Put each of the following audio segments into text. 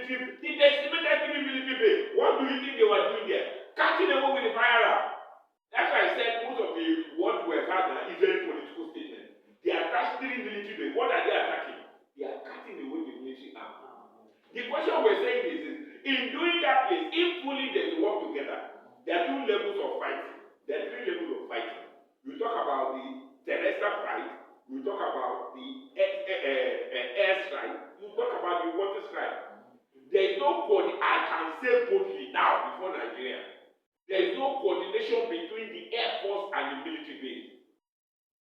military, they decimated 3 military base. What do you think they were doing there? Catching away with the firearm. That's why I said most of the what we have had now is very political statement. They attached 3 military base. What are they attacking? They are cutting away the military arm. The question we're saying is in doing that place, if fully they work together, there are 2 levels of fighting. There are 3 levels of fighting. You talk about the terrestrial fight, you talk about the air strike, you talk about the water strike. There is no coordination. I can say boldly now before Nigeria. There is no coordination between the Air Force and the military base.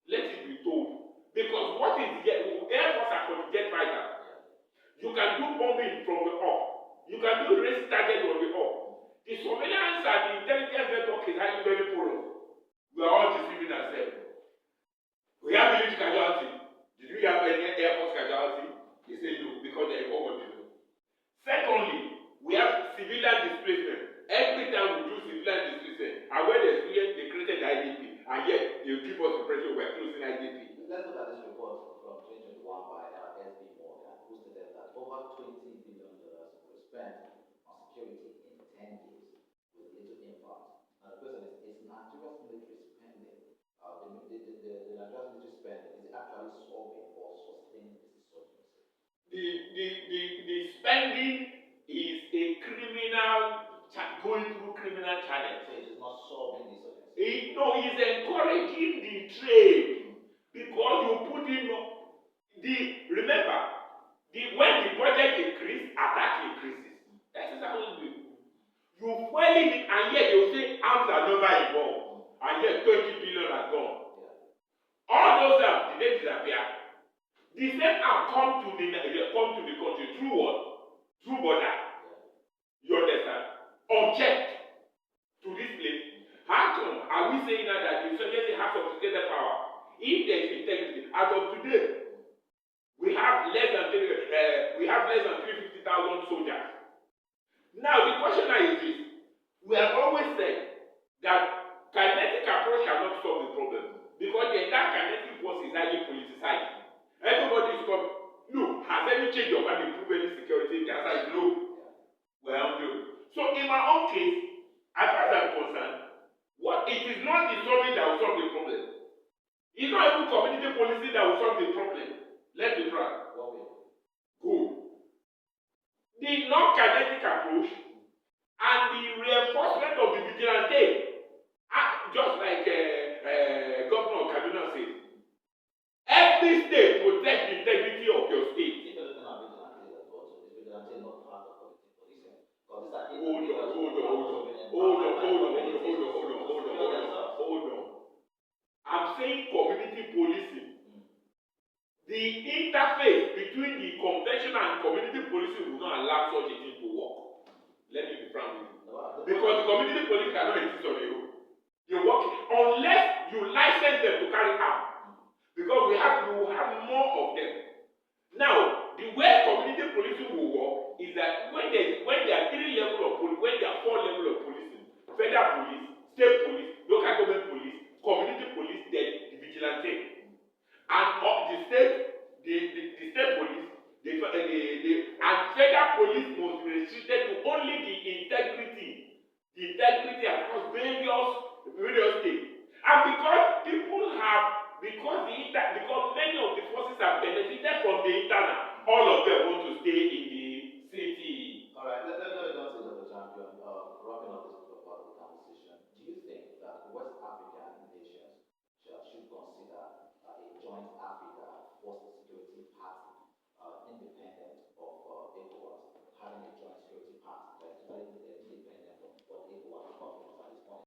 Let it be told. Because what is the Air Force are for the jet fighter? You can do bombing from the up. You can do race target on the up. The surveillance and the intelligence network is highly very porous. We are all deceiving ourselves. We have military casualty. Did we have any Air Force casualty? They say no, because they are over the. Secondly, we have civilian displacement. Every time we do civilian displacement, and when they created the IDP, and yet they give us the pressure we're closing IDP. Let's look at this report from 2021 by SB Morgan, who stated that over $20 billion were spent on security in 10 years with little impact. Now the question is Nigeria's military spending, the Nigeria's military spending, is it actually solving or sustaining this insurgency? The spending is a criminal going through criminal channels. So it is not solving the insurgency. No, it's encouraging the trade because you put in remember when the budget increases, attack increases. That is how it is. You fuel it and yet they will say arms are never involved, and yet 20 billion are gone. Yeah. All those arms did they disappear? The same arm come to the country through what? Through border. Yeah. You understand? Object to this place. How come are we saying now that the insurgency has sophisticated power? If there is integrity, as of today, we have less than 350,000 soldiers. Now the question now is this: we have always said that kinetic approach cannot solve the problem because the entire kinetic force is highly politicized. Everybody is coming. Look, has any change of and improve any security? The answer is no. Well, no. So in my own case, as far as I'm concerned, it is not the solving that will solve the problem. It's not even community policy that will solve the problem. Let's be frank. Good. The non-kinetic approach and the reinforcement of the vigilante, just like Governor Kaduna says, every state protect the integrity of your state. Hold on. I'm saying community policing. The interface between the conventional and community policing will not allow such a thing to work. Let me be frank with you. Because the community police cannot exist on their own. They work unless you license them to carry out. Because you will have more of them. Now, the way community policing will work is that when there are 3 levels of police, when there are 4 levels of policing, federal police, state police, local government police, community police, then the vigilante. And the state police, and federal police must be restricted to only the integrity across various